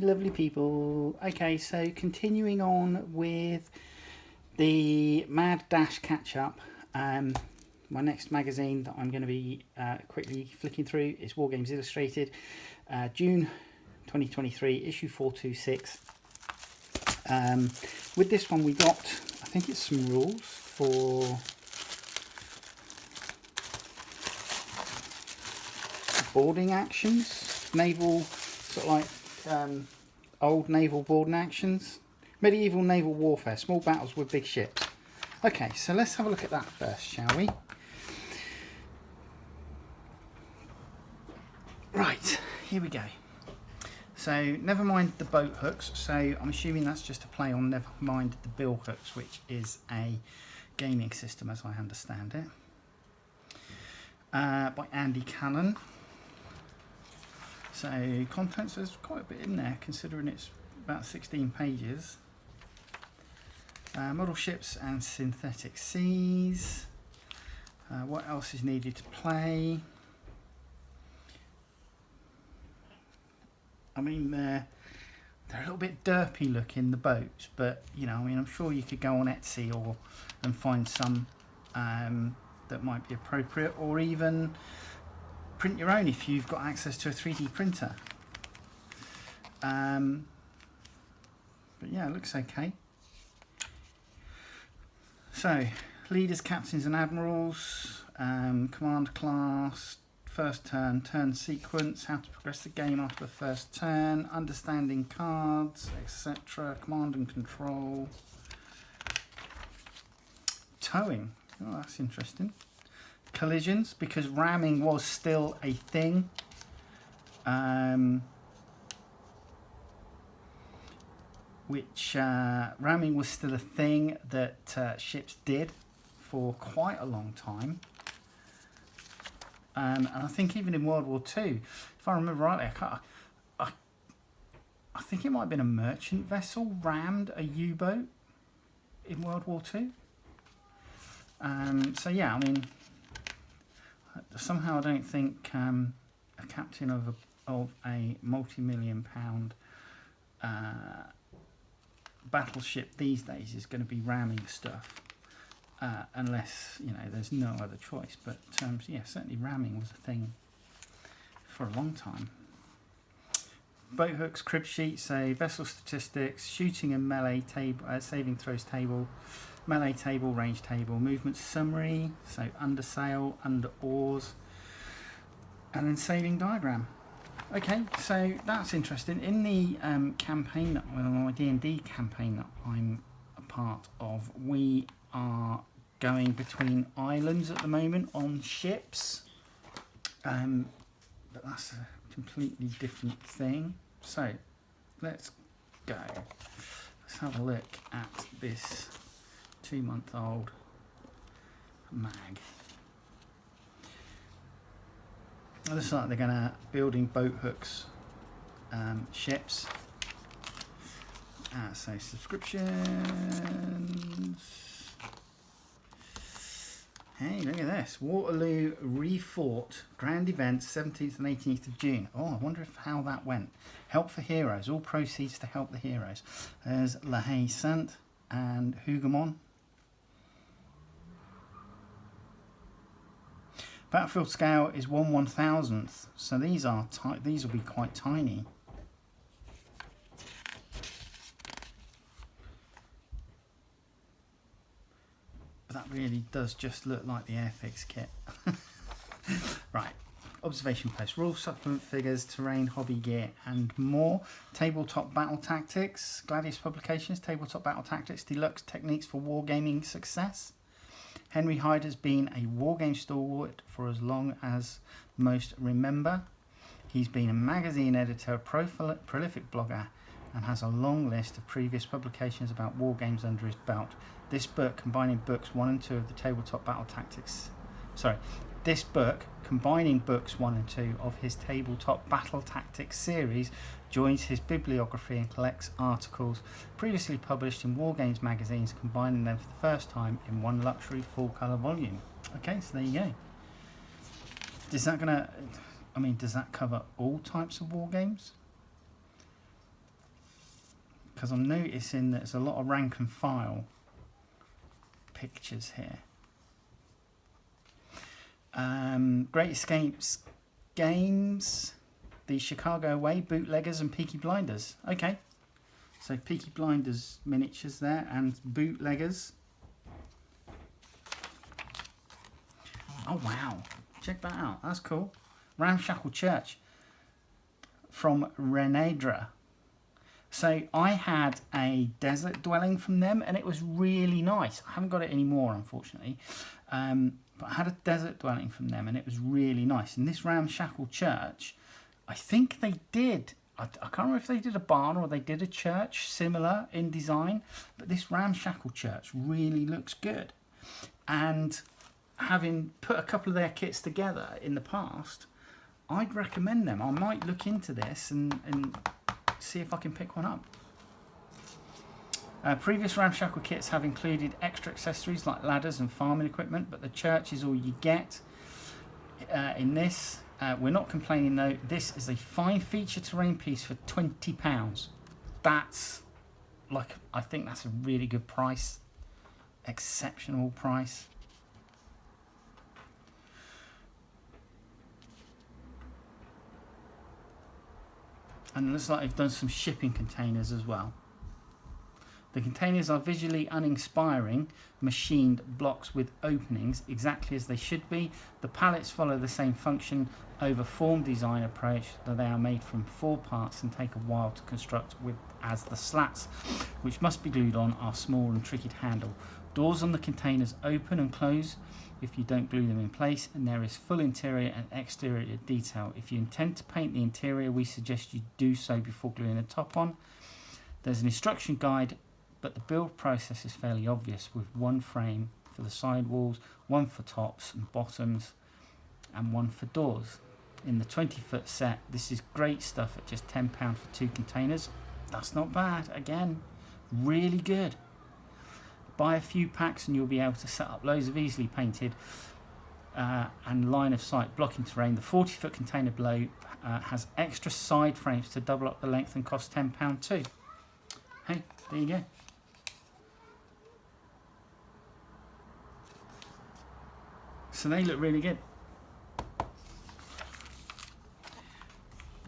lovely people. Okay, so continuing on with the Mad Dash catch-up. My next magazine that I'm going to be quickly flicking through is Wargames Illustrated, June 2023, issue 426. With this one we got, I think it's some rules for boarding actions, naval, sort of like old naval boarding actions, medieval naval warfare, small battles with big ships. Okay, so let's have a look at that first, shall we? Right, here we go. So never mind the boat hooks, so I'm assuming that's just a play on never mind the bill hooks, which is a gaming system as I understand it, by Andy Cannon. So contents, there's quite a bit in there considering it's about 16 pages. Model ships and synthetic seas. What else is needed to play? I mean, they're a little bit derpy looking, the boats, but you know, I mean, I'm sure you could go on Etsy and find some that might be appropriate, or even print your own if you've got access to a 3D printer. But yeah, it looks okay. So, leaders, captains and admirals, command class, first turn, turn sequence, how to progress the game after the first turn, understanding cards, etc. Command and control. Towing, oh that's interesting. Collisions, because ramming was still a thing. Ramming was still a thing that ships did for quite a long time. And I think even in World War II, if I remember rightly, I think it might have been a merchant vessel rammed a U-boat in World War II. So yeah, I mean, somehow I don't think a captain of a multi-million-pound battleship these days is going to be ramming stuff, unless, you know, there's no other choice. But yeah, certainly ramming was a thing for a long time. Boat hooks, crib sheet, say vessel statistics, shooting and melee table, saving throws table, melee table, range table, movement summary, so under sail, under oars, and then sailing diagram. Okay, so that's interesting. In the campaign, my D&D campaign that I'm a part of, we are going between islands at the moment on ships, but that's a completely different thing. So let's go. Let's have a look at this 2-month-old mag. It looks like they're going to building boat hooks, ships. So subscriptions. Hey, look at this. Waterloo Refought. Grand events 17th and 18th of June. Oh, I wonder how that went. Help for Heroes. All proceeds to help the heroes. There's La Haye Sainte and Hougoumont. Battlefield scale is 1/1000th, so these will be quite tiny. But that really does just look like the Airfix kit. Right, observation post, rule supplement figures, terrain, hobby gear and more. Tabletop battle tactics, Gladius Publications, Tabletop Battle Tactics, Deluxe Techniques for Wargaming Success. Henry Hyder's been a wargame stalwart for as long as most remember. He's been a magazine editor, a prolific blogger, and has a long list of previous publications about wargames under his belt. This book, combining books 1 and 2 of the Tabletop Battle Tactics... This book, combining books 1 and 2 of his Tabletop Battle Tactics series, joins his bibliography and collects articles previously published in Wargames magazines, combining them for the first time in one luxury full-colour volume. Okay, so there you go. Is that going to... I mean, does that cover all types of wargames? because I'm noticing that there's a lot of rank and file pictures here. Great Escapes Games, the Chicago Way, Bootleggers and Peaky Blinders. Okay, so Peaky Blinders miniatures there and Bootleggers. Oh wow, check that out, that's cool. Ramshackle Church from Renedra. So I had a desert dwelling from them and it was really nice. I haven't got it anymore, unfortunately. But I had a desert dwelling from them and it was really nice. And this Ramshackle Church, I think they did, I can't remember if they did a barn or they did a church similar in design, but this Ramshackle Church really looks good. And having put a couple of their kits together in the past, I'd recommend them. I might look into this and see if I can pick one up. Previous Ramshackle kits have included extra accessories like ladders and farming equipment, but the church is all you get in this. We're not complaining though. This is a fine feature terrain piece for £20. That's like, I think that's a really good price. Exceptional price. And it looks like they've done some shipping containers as well. The containers are visually uninspiring, machined blocks with openings, exactly as they should be. The pallets follow the same function over form design approach, though they are made from 4 parts and take a while to construct, with as the slats, which must be glued on, are small and tricky to handle. Doors on the containers open and close if you don't glue them in place, and there is full interior and exterior detail. If you intend to paint the interior, we suggest you do so before gluing the top on. There's an instruction guide, but the build process is fairly obvious, with one frame for the side walls, one for tops and bottoms, and one for doors. In the 20-foot set, this is great stuff at just £10 for 2 containers. That's not bad. Again, really good. Buy a few packs and you'll be able to set up loads of easily painted and line of sight blocking terrain. The 40-foot container below has extra side frames to double up the length and costs £10 too. Hey, there you go. So they look really good.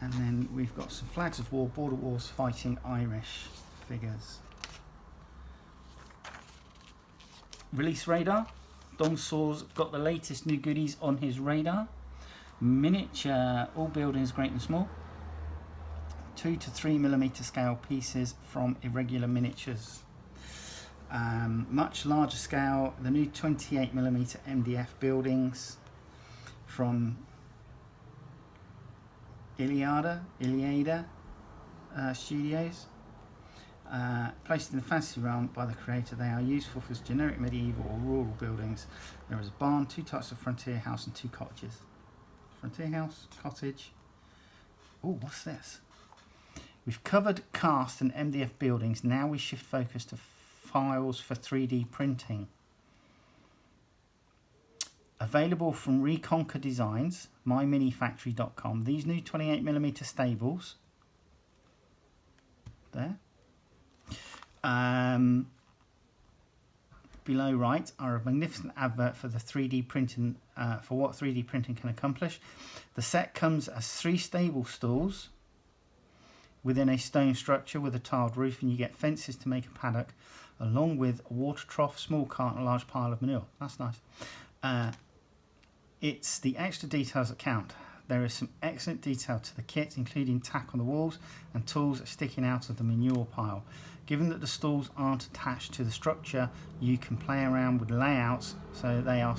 And then we've got some Flags of War, Border Wars Fighting Irish figures. Release radar. Dom Saw's got the latest new goodies on his radar. Miniature, all buildings great and small. 2 to 3mm scale pieces from Irregular Miniatures. Much larger scale, the new 28mm MDF buildings from Iliada Studios. Placed in the fantasy realm by the creator, they are useful for generic medieval or rural buildings. There is a barn, 2 types of frontier house and 2 cottages. Frontier house, cottage. Oh, what's this? We've covered cast and MDF buildings. Now we shift focus to files for 3D printing. Available from Reconquer Designs, myminifactory.com. These new 28mm stables. There. Below right are a magnificent advert for the 3D printing, for what 3D printing can accomplish. The set comes as 3 stable stalls within a stone structure with a tiled roof, and you get fences to make a paddock, along with a water trough, small cart, and a large pile of manure. That's nice. It's the extra details that count. There is some excellent detail to the kit, including tack on the walls and tools sticking out of the manure pile. Given that the stalls aren't attached to the structure, you can play around with layouts so they are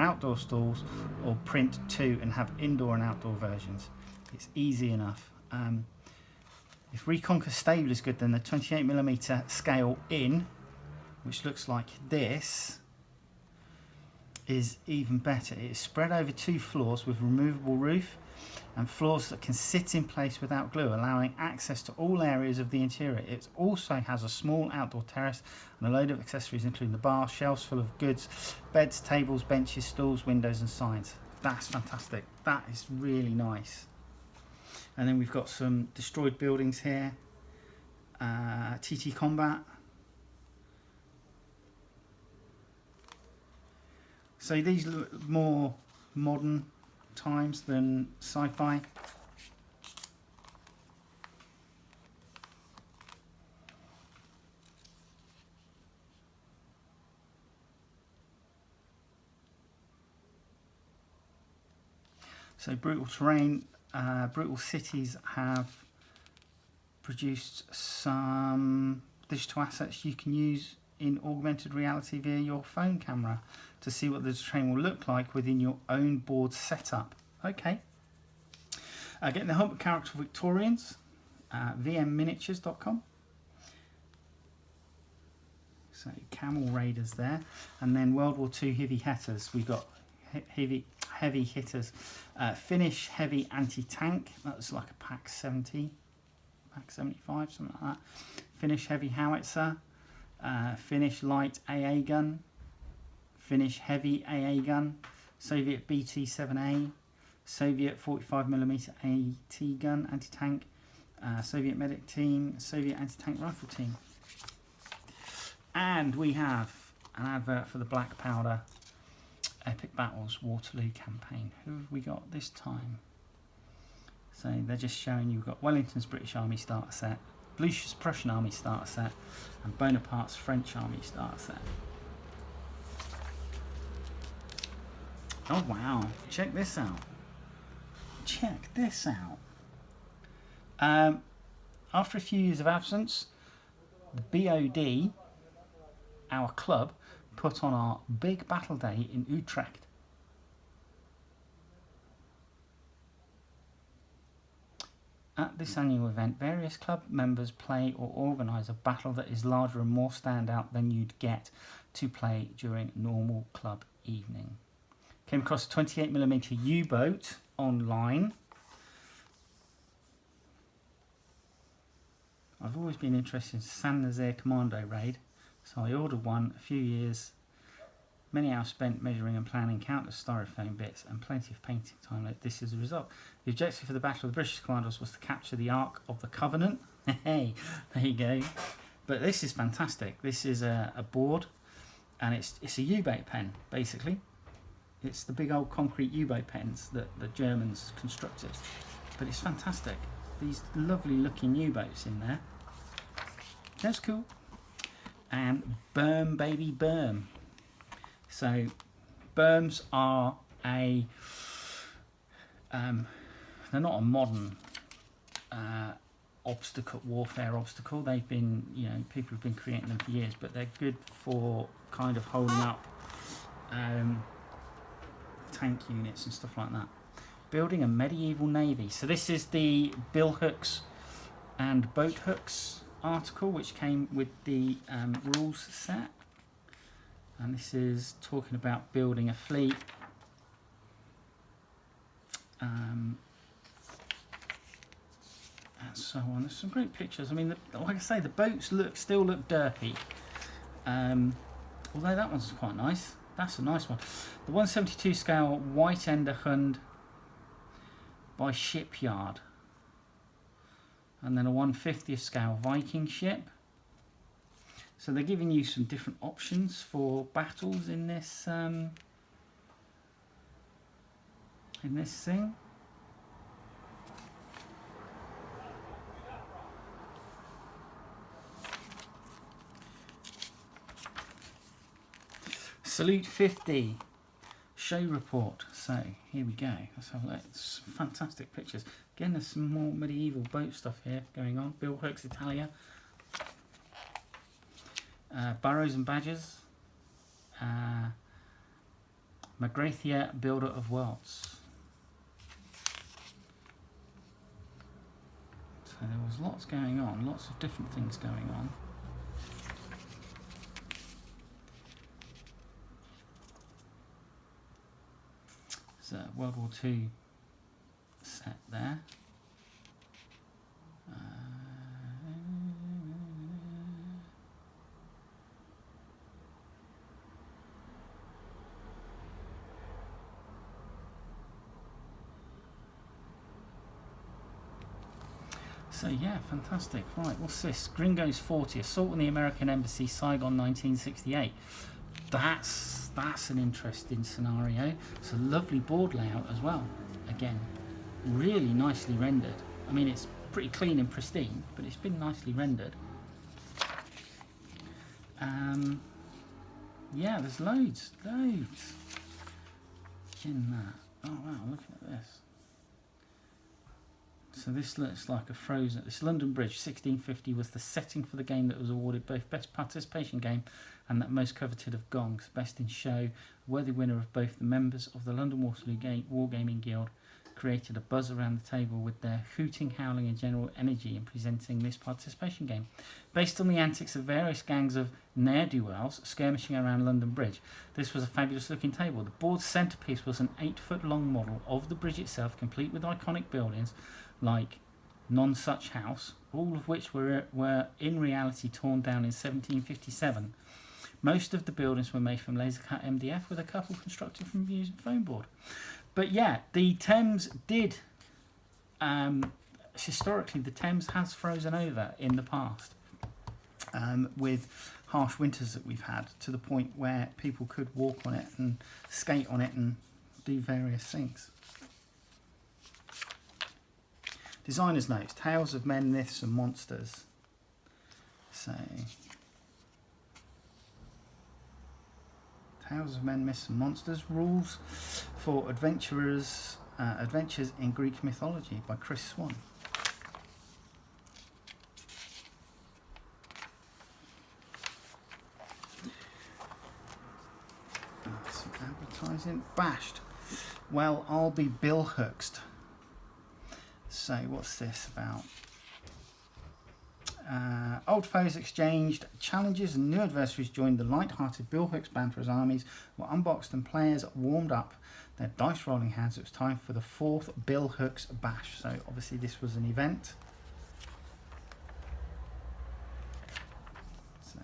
outdoor stalls, or print 2 and have indoor and outdoor versions. It's easy enough. If Reconquer stable is good, then the 28mm scale in, which looks like this, is even better. It is spread over 2 floors with removable roof and floors that can sit in place without glue, allowing access to all areas of the interior. It also has a small outdoor terrace and a load of accessories, including the bar, shelves full of goods, beds, tables, benches, stools, windows and signs. That's fantastic. That is really nice. And then we've got some destroyed buildings here. TT Combat. So these look more modern times than sci-fi. So Brutal Terrain, Brutal Cities have produced some digital assets you can use in augmented reality via your phone camera to see what the terrain will look like within your own board setup. Okay. Getting the Humble Character Victorians, vmminiatures.com. So Camel Raiders there, and then World War II heavy hitters. We've got heavy hitters. Finnish heavy anti-tank. That's like a Pack 70, Pack 75, something like that. Finnish heavy howitzer. Finnish light AA gun. Finnish heavy AA gun. Soviet BT-7A. Soviet 45mm AT gun, anti-tank. Soviet medic team. Soviet anti-tank rifle team. And we have an advert for the Black Powder Epic Battles Waterloo campaign. Who have we got this time? So they're just showing you've got Wellington's British Army starter set, Blucher's Prussian Army starter set, and Bonaparte's French Army starter set. Oh wow, check this out. Check this out. After a few years of absence, the BOD, our club, put on our big battle day in Utrecht. At this annual event, various club members play or organise a battle that is larger and more standout than you'd get to play during normal club evening. Came across a 28mm U-boat online. I've always been interested in San Nazaire Commando raid, so I ordered one. A few years, many hours spent measuring and planning countless styrofoam bits, and plenty of painting time. This is the result. The objective for the Battle of the British Commandos was to capture the Ark of the Covenant. Hey, there you go. But this is fantastic. This is a board, and it's a U-boat pen, basically. It's the big old concrete U-boat pens that the Germans constructed. But it's fantastic. These lovely looking U-boats in there. That's cool. And berm, baby, berm. So berms are they're not a modern warfare obstacle. They've been, people have been creating them for years, but they're good for kind of holding up tank units and stuff like that. Building a medieval navy. So this is the billhooks and boat hooks article, which came with the rules set. And this is talking about building a fleet. And so on. There's some great pictures. I mean, like I say, the boats still look derpy. Although that one's quite nice. That's a nice one. The 172 scale White Ender Hund by Shipyard. And then a 150th scale Viking ship. So they're giving you some different options for battles in this thing. Salute 50 show report. So here we go. Let's have a look. It's fantastic pictures. Again, there's some more medieval boat stuff here going on. Bill Hooks Italia. Burrows and Badgers. Magrathia, Builder of Worlds. So there was lots going on, lots of different things going on. There's a World War II set there. So yeah, fantastic. Right, what's this? Gringos 40, Assault on the American Embassy, Saigon 1968. That's an interesting scenario. It's a lovely board layout as well. Again, really nicely rendered. I mean, it's pretty clean and pristine, but it's been nicely rendered. Yeah, there's loads in that. Oh wow, look at this. So this looks like a frozen. This London Bridge 1650 was the setting for the game that was awarded both Best Participation Game and that most coveted of gongs. Best in Show, worthy winner of both the members of the London Waterloo Wargaming Guild created a buzz around the table with their hooting, howling and general energy in presenting this participation game. Based on the antics of various gangs of ne'er-do-wells skirmishing around London Bridge, this was a fabulous looking table. The board's centrepiece was an 8-foot long model of the bridge itself, complete with iconic buildings like Non-Such House, all of which were in reality torn down in 1757. Most of the buildings were made from laser cut MDF, with a couple constructed from used foam board. But yeah, the Thames did, historically the Thames has frozen over in the past with harsh winters that we've had, to the point where people could walk on it and skate on it and do various things. Designer's notes, Tales of Men, Myths and Monsters. So, Tales of Men, Myths and Monsters, rules for adventurers, adventures in Greek mythology by Chris Swan. Some advertising. Bashed. Well, I'll be Bill Hooked. So what's this about? Old foes exchanged challenges and new adversaries joined the light-hearted Bill Hooks band for his armies were unboxed and players warmed up their dice rolling hands. It was time for the 4th Bill Hooks Bash. So obviously this was an event. So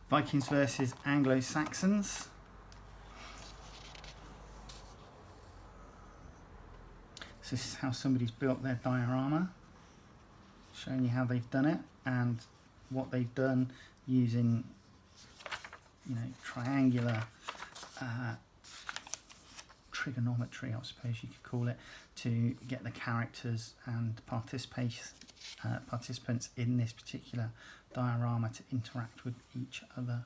Vikings versus Anglo-Saxons. So this is how somebody's built their diorama, showing you how they've done it and what they've done using, you know, triangular trigonometry, I suppose you could call it, to get the characters and participants in this particular diorama to interact with each other.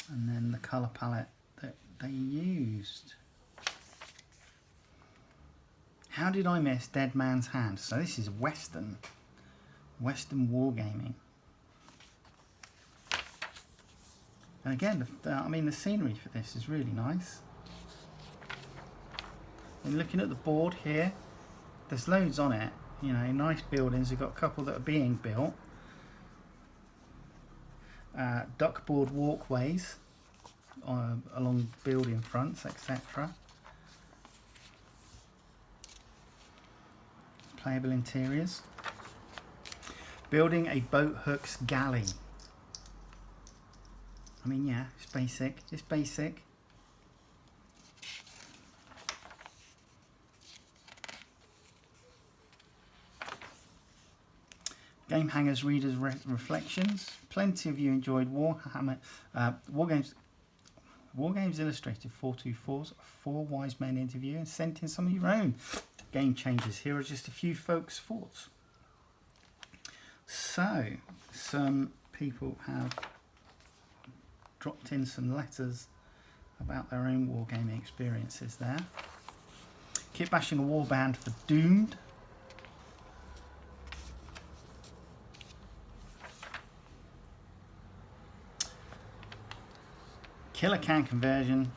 And then the colour palette that they used. How did I miss Dead Man's Hand? So this is Western wargaming. And again, I mean, the scenery for this is really nice. And looking at the board here, there's loads on it. You know, nice buildings. We've got a couple that are being built. Duckboard walkways along building fronts, etc. Playable interiors. Building a boat hooks galley. I mean, yeah, it's basic. It's basic. Game Hangers Readers Reflections. Plenty of you enjoyed Wargames Illustrated 424's 4 Wise Men interview and sent in some of your own game changes. Here are just a few folks' thoughts. So, some people have dropped in some letters about their own wargaming experiences there. Kit bashing a warband for Doomed. Killer can conversion.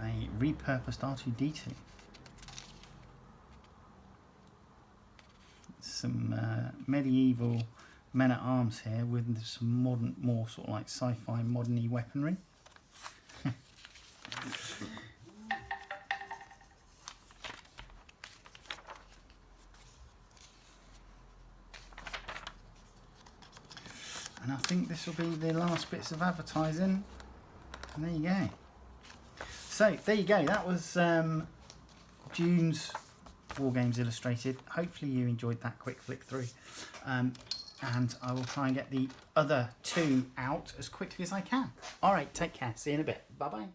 A repurposed R2-D2. Some medieval men-at-arms here with some modern, more sort of like sci-fi modern-y weaponry. And I think this will be the last bits of advertising. And there you go. So there you go. That was June's Wargames Illustrated. Hopefully you enjoyed that quick flick through. And I will try and get the other 2 out as quickly as I can. All right, take care. See you in a bit. Bye-bye.